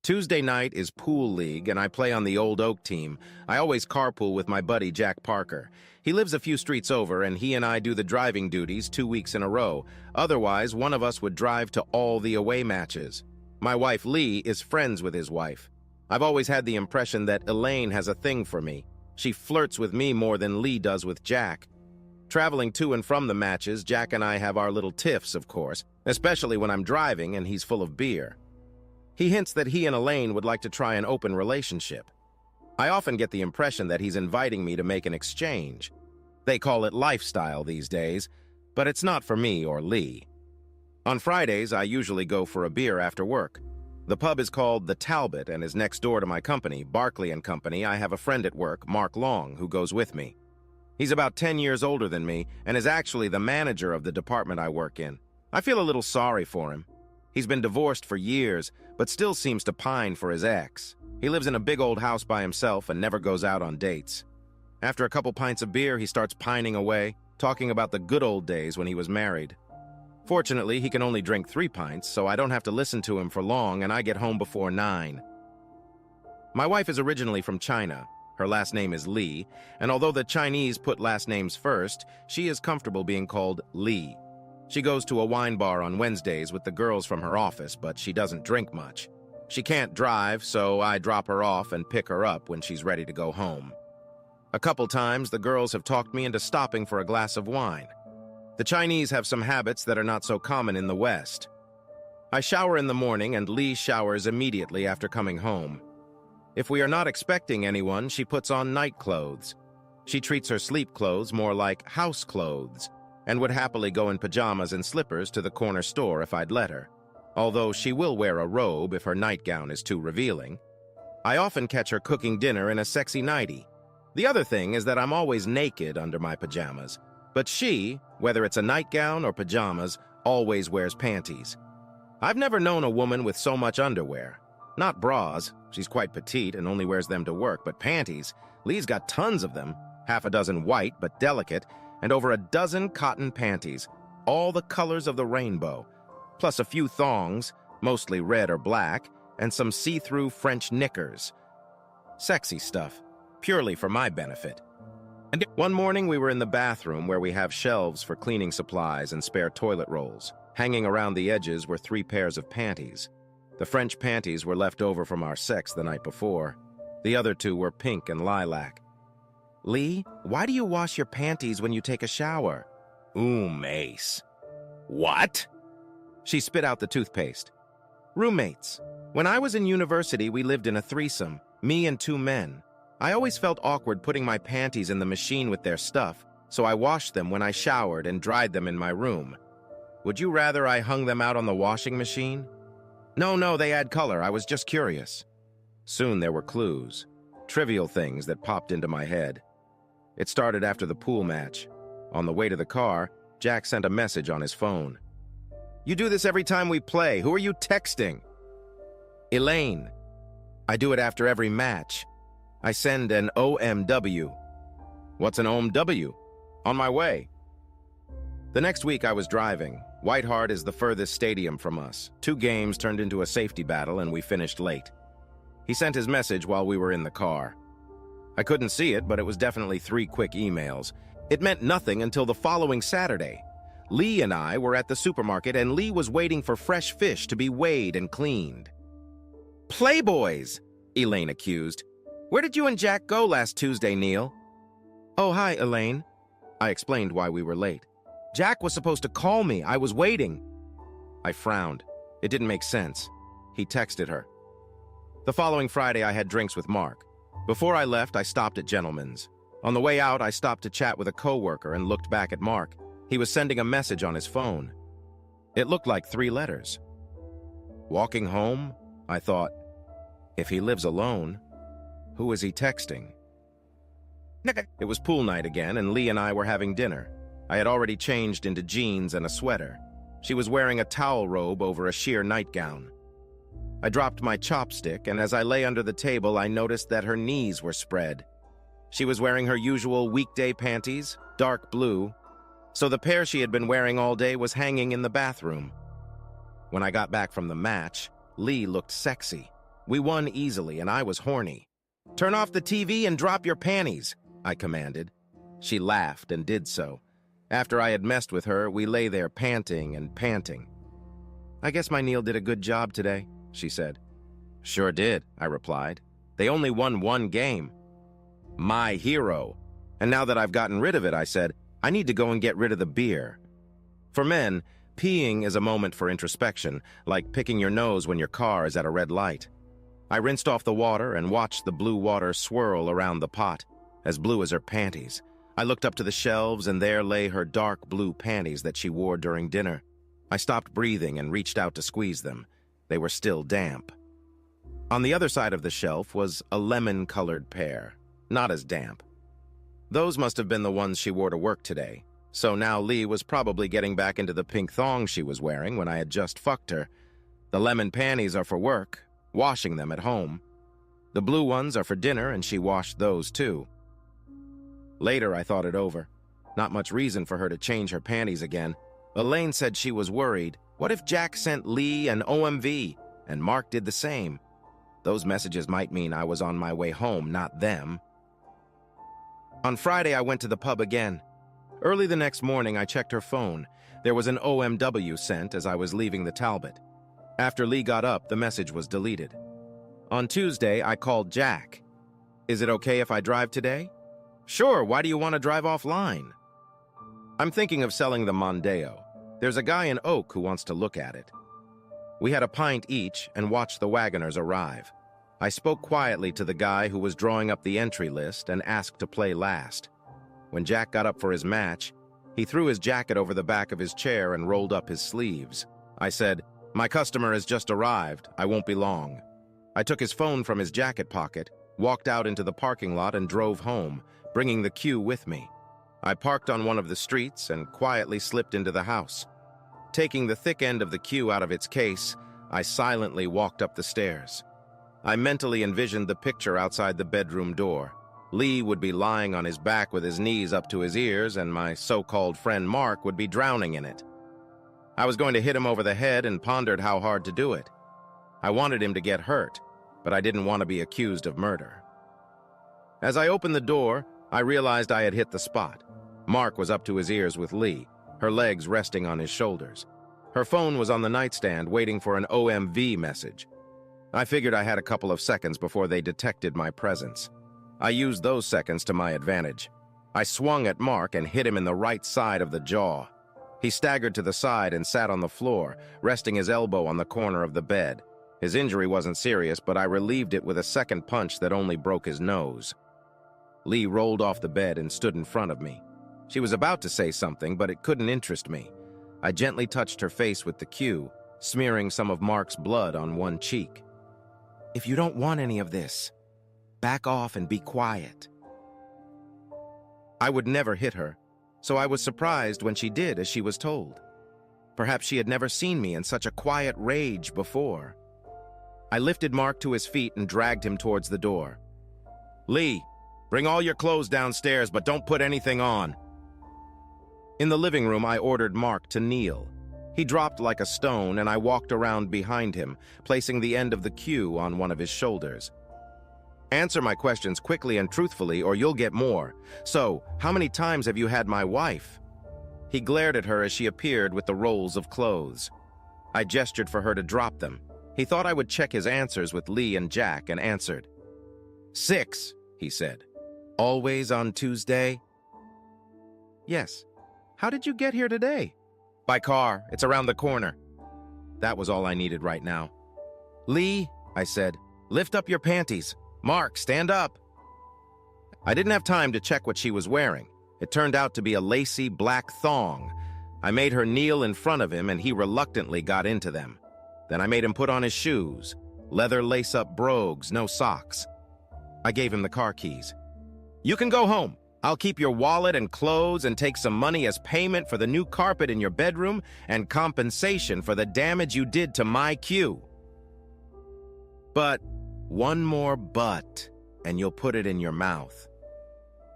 Tuesday night is pool league, and I play on the Old Oak team. I always carpool with my buddy Jack Parker. He lives a few streets over, and he and I do the driving duties 2 weeks in a row. Otherwise, one of us would drive to all the away matches. My wife Lee is friends with his wife. I've always had the impression that Elaine has a thing for me. She flirts with me more than Lee does with Jack. Traveling to and from the matches, Jack and I have our little tiffs, of course, especially when I'm driving and he's full of beer. He hints that he and Elaine would like to try an open relationship. I often get the impression that he's inviting me to make an exchange. They call it lifestyle these days, but it's not for me or Lee. On Fridays, I usually go for a beer after work. The pub is called The Talbot and is next door to my company, Barclay & Company. I have a friend at work, Mark Long, who goes with me. He's about 10 years older than me and is actually the manager of the department I work in. I feel a little sorry for him. He's been divorced for years, but still seems to pine for his ex. He lives in a big old house by himself and never goes out on dates. After a couple pints of beer, he starts pining away, talking about the good old days when he was married. Fortunately, he can only drink 3 pints, so I don't have to listen to him for long, and I get home before 9. My wife is originally from China. Her last name is Lee, and although the Chinese put last names first, she is comfortable being called Lee. She goes to a wine bar on Wednesdays with the girls from her office, but she doesn't drink much. She can't drive, so I drop her off and pick her up when she's ready to go home. A couple times, the girls have talked me into stopping for a glass of wine. The Chinese have some habits that are not so common in the West. I shower in the morning, and Lee showers immediately after coming home. If we are not expecting anyone, she puts on night clothes. She treats her sleep clothes more like house clothes, and would happily go in pajamas and slippers to the corner store if I'd let her, although she will wear a robe if her nightgown is too revealing. I often catch her cooking dinner in a sexy nightie. The other thing is that I'm always naked under my pajamas, but she, whether it's a nightgown or pajamas, always wears panties. I've never known a woman with so much underwear. Not bras, she's quite petite and only wears them to work, but panties. Lee's got tons of them, half a dozen white but delicate, and over a dozen cotton panties, all the colors of the rainbow, plus a few thongs, mostly red or black, and some see-through French knickers. Sexy stuff, purely for my benefit. And one morning we were in the bathroom where we have shelves for cleaning supplies and spare toilet rolls. Hanging around the edges were 3 pairs of panties. The French panties were left over from our sex the night before. The other 2 were pink and lilac. "Lee, why do you wash your panties when you take a shower?" Ace. "What?" She spit out the toothpaste. "Roommates. When I was in university, we lived in a threesome, me and 2 men. I always felt awkward putting my panties in the machine with their stuff, so I washed them when I showered and dried them in my room. Would you rather I hung them out on the washing machine?" No, they add color. I was just curious." Soon there were clues, trivial things that popped into my head. It started after the pool match. On the way to the car, Jack sent a message on his phone. "You do this every time we play. Who are you texting?" "Elaine. I do it after every match. I send an OMW. "What's an OMW?" "On my way." The next week I was driving. White Hart is the furthest stadium from us. 2 games turned into a safety battle and we finished late. He sent his message while we were in the car. I couldn't see it, but it was definitely 3 quick emails. It meant nothing until the following Saturday. Lee and I were at the supermarket, and Lee was waiting for fresh fish to be weighed and cleaned. "Playboys!" Elaine accused. "Where did you and Jack go last Tuesday, Neil?" "Oh, hi, Elaine." I explained why we were late. "Jack was supposed to call me. I was waiting." I frowned. It didn't make sense. He texted her. The following Friday, I had drinks with Mark. Before I left, I stopped at Gentleman's. On the way out, I stopped to chat with a coworker and looked back at Mark. He was sending a message on his phone. It looked like 3 letters. Walking home, I thought, if he lives alone, who is he texting? It was pool night again, and Lee and I were having dinner. I had already changed into jeans and a sweater. She was wearing a towel robe over a sheer nightgown. I dropped my chopstick, and as I lay under the table, I noticed that her knees were spread. She was wearing her usual weekday panties, dark blue, so the pair she had been wearing all day was hanging in the bathroom. When I got back from the match, Lee looked sexy. We won easily, and I was horny. "Turn off the TV and drop your panties," I commanded. She laughed and did so. After I had messed with her, we lay there panting and panting. "I guess my Neil did a good job today," she said. "Sure did," I replied. "They only won one game." My hero. And now that I've gotten rid of it, I said, I need to go and get rid of the beer. For men, peeing is a moment for introspection, like picking your nose when your car is at a red light. I rinsed off the water and watched the blue water swirl around the pot, as blue as her panties. I looked up to the shelves, and there lay her dark blue panties that she wore during dinner. I stopped breathing and reached out to squeeze them. They were still damp. On the other side of the shelf was a lemon-colored pair, not as damp. Those must have been the ones she wore to work today. So now Lee was probably getting back into the pink thong she was wearing when I had just fucked her. The lemon panties are for work, washing them at home. The blue ones are for dinner, and she washed those too. Later, I thought it over. Not much reason for her to change her panties again. Elaine said she was worried. What if Jack sent Lee an OMV, and Mark did the same? Those messages might mean I was on my way home, not them. On Friday, I went to the pub again. Early the next morning, I checked her phone. There was an OMW sent as I was leaving the Talbot. After Lee got up, the message was deleted. On Tuesday, I called Jack. "Is it okay if I drive today?" "Sure, why do you want to drive offline?" "I'm thinking of selling the Mondeo. There's a guy in Oak who wants to look at it." We had a pint each and watched the wagoners arrive. I spoke quietly to the guy who was drawing up the entry list and asked to play last. When Jack got up for his match, he threw his jacket over the back of his chair and rolled up his sleeves. I said, "My customer has just arrived. I won't be long." I took his phone from his jacket pocket, walked out into the parking lot, and drove home, bringing the queue with me. I parked on one of the streets and quietly slipped into the house. Taking the thick end of the queue out of its case, I silently walked up the stairs. I mentally envisioned the picture outside the bedroom door. Lee would be lying on his back with his knees up to his ears, and my so-called friend Mark would be drowning in it. I was going to hit him over the head and pondered how hard to do it. I wanted him to get hurt, but I didn't want to be accused of murder. As I opened the door, I realized I had hit the spot. Mark was up to his ears with Lee, her legs resting on his shoulders. Her phone was on the nightstand waiting for an OMV message. I figured I had a couple of seconds before they detected my presence. I used those seconds to my advantage. I swung at Mark and hit him in the right side of the jaw. He staggered to the side and sat on the floor, resting his elbow on the corner of the bed. His injury wasn't serious, but I relieved it with a second punch that only broke his nose. Lee rolled off the bed and stood in front of me. She was about to say something, but it couldn't interest me. I gently touched her face with the cue, smearing some of Mark's blood on one cheek. "If you don't want any of this, back off and be quiet." I would never hit her, so I was surprised when she did as she was told. Perhaps she had never seen me in such a quiet rage before. I lifted Mark to his feet and dragged him towards the door. "Lee, bring all your clothes downstairs, but don't put anything on." In the living room, I ordered Mark to kneel. He dropped like a stone, and I walked around behind him, placing the end of the cue on one of his shoulders. "Answer my questions quickly and truthfully, or you'll get more. So, how many times have you had my wife?" He glared at her as she appeared with the rolls of clothes. I gestured for her to drop them. He thought I would check his answers with Lee and Jack and answered. 6, he said. "Always on Tuesday?" "Yes. How did you get here today?" "By car. It's around the corner." That was all I needed right now. "Lee," I said, "lift up your panties. Mark, stand up." I didn't have time to check what she was wearing. It turned out to be a lacy black thong. I made her kneel in front of him, and he reluctantly got into them. Then I made him put on his shoes, leather lace-up brogues, no socks. I gave him the car keys. "You can go home. I'll keep your wallet and clothes and take some money as payment for the new carpet in your bedroom and compensation for the damage you did to my queue. But one more but, and you'll put it in your mouth."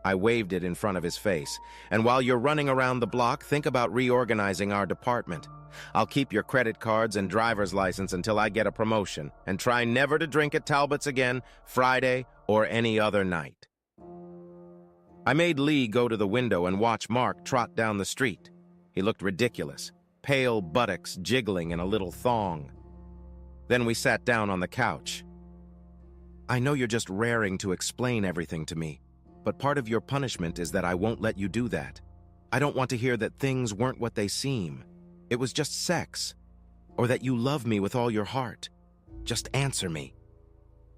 I waved it in front of his face. "And while you're running around the block, think about reorganizing our department. I'll keep your credit cards and driver's license until I get a promotion, and try never to drink at Talbot's again, Friday or any other night. I made Lee go to the window and watch Mark trot down the street. He looked ridiculous, pale buttocks jiggling in a little thong. Then we sat down on the couch. I know you're just raring to explain everything to me, but part of your punishment is that I won't let you do that. I don't want to hear that things weren't what they seem. It was just sex. Or that you love me with all your heart. Just answer me.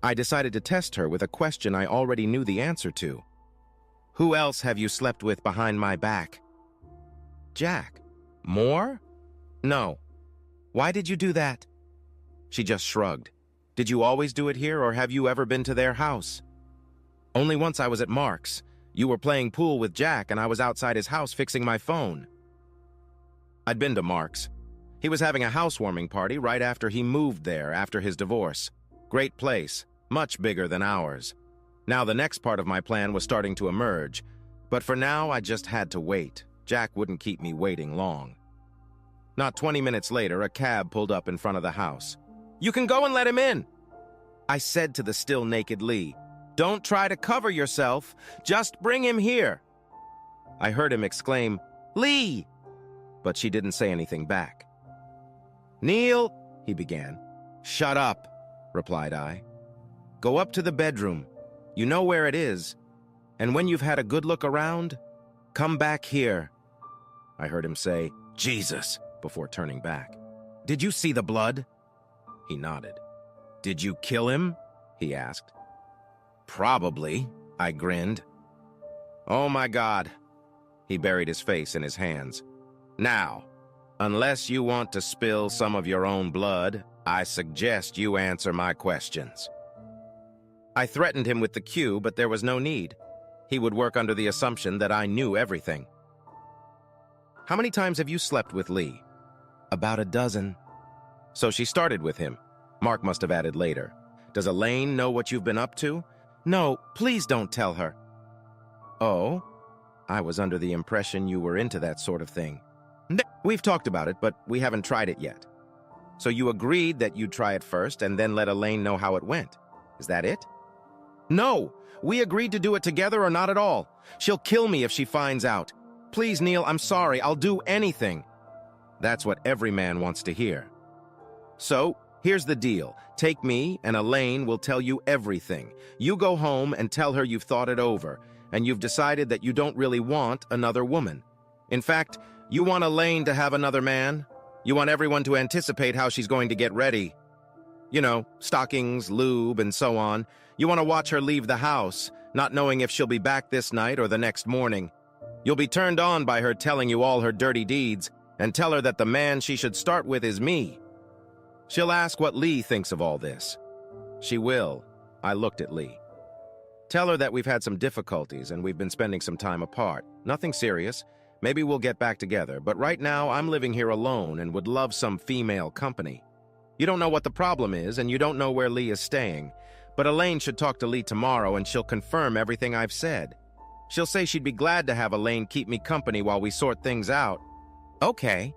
I decided to test her with a question I already knew the answer to. Who else have you slept with behind my back? Jack. More? No. Why did you do that? She just shrugged. Did you always do it here, or have you ever been to their house? Only once I was at Mark's. You were playing pool with Jack, and I was outside his house fixing my phone. I'd been to Mark's. He was having a housewarming party right after he moved there after his divorce. Great place, much bigger than ours. Now the next part of my plan was starting to emerge, but for now I just had to wait. Jack wouldn't keep me waiting long. Not 20 minutes later, a cab pulled up in front of the house. You can go and let him in, I said to the still naked Lee. Don't try to cover yourself, just bring him here. I heard him exclaim, Lee! But she didn't say anything back. Neil, he began. Shut up, replied I. Go up to the bedroom. You know where it is. And when you've had a good look around, come back here. I heard him say, Jesus, before turning back. Did you see the blood? He nodded. Did you kill him? He asked. Probably, I grinned. Oh my God. He buried his face in his hands. Now, unless you want to spill some of your own blood, I suggest you answer my questions. I threatened him with the cue, but there was no need. He would work under the assumption that I knew everything. How many times have you slept with Lee? About a dozen. So she started with him. Mark must have added later. Does Elaine know what you've been up to? No, please don't tell her. Oh? I was under the impression you were into that sort of thing. We've talked about it, but we haven't tried it yet. So you agreed that you'd try it first and then let Elaine know how it went. Is that it? No! We agreed to do it together or not at all. She'll kill me if she finds out. Please, Neil, I'm sorry. I'll do anything. That's what every man wants to hear. So, here's the deal. Take me, and Elaine will tell you everything. You go home and tell her you've thought it over, and you've decided that you don't really want another woman. In fact, you want Elaine to have another man? You want everyone to anticipate how she's going to get ready. You know, stockings, lube, and so on. You want to watch her leave the house, not knowing if she'll be back this night or the next morning. You'll be turned on by her telling you all her dirty deeds, and tell her that the man she should start with is me. She'll ask what Lee thinks of all this. She will. I looked at Lee. Tell her that we've had some difficulties and we've been spending some time apart. Nothing serious. Maybe we'll get back together, but right now I'm living here alone and would love some female company. You don't know what the problem is, and you don't know where Lee is staying, but Elaine should talk to Lee tomorrow and she'll confirm everything I've said. She'll say she'd be glad to have Elaine keep me company while we sort things out. Okay.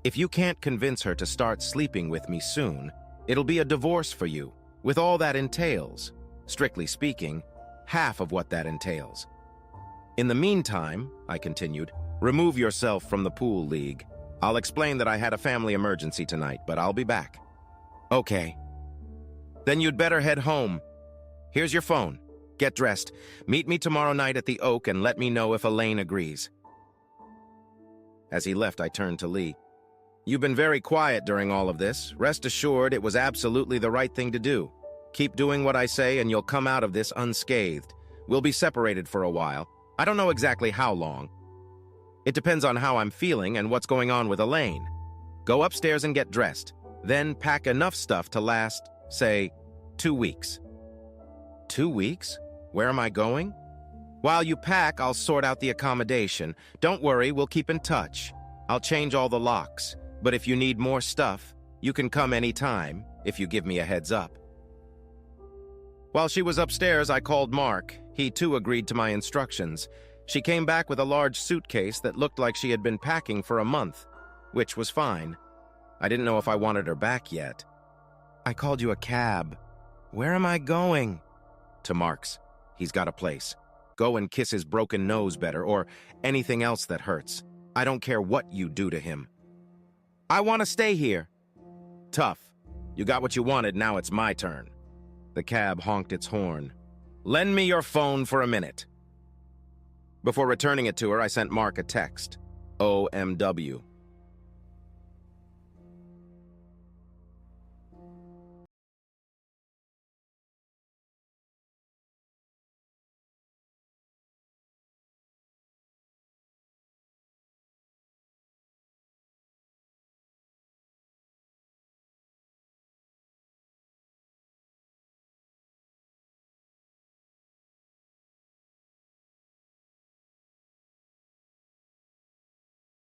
If you can't convince her to start sleeping with me soon, it'll be a divorce for you, with all that entails. Strictly speaking, half of what that entails. In the meantime, I continued, remove yourself from the pool league. I'll explain that I had a family emergency tonight, but I'll be back. Okay. Then you'd better head home. Here's your phone. Get dressed. Meet me tomorrow night at the Oak and let me know if Elaine agrees. As he left, I turned to Lee. You've been very quiet during all of this. Rest assured, it was absolutely the right thing to do. Keep doing what I say and you'll come out of this unscathed. We'll be separated for a while. I don't know exactly how long. It depends on how I'm feeling and what's going on with Elaine. Go upstairs and get dressed. Then pack enough stuff to last, say, 2 weeks. 2 weeks? Where am I going? While you pack, I'll sort out the accommodation. Don't worry, we'll keep in touch. I'll change all the locks. But if you need more stuff, you can come anytime, if you give me a heads up. While she was upstairs, I called Mark. He too agreed to my instructions. She came back with a large suitcase that looked like she had been packing for a month, which was fine. I didn't know if I wanted her back yet. I called you a cab. Where am I going? To Mark's. He's got a place. Go and kiss his broken nose better, or anything else that hurts. I don't care what you do to him. I want to stay here. Tough. You got what you wanted, now it's my turn. The cab honked its horn. Lend me your phone for a minute. Before returning it to her, I sent Mark a text. OMW.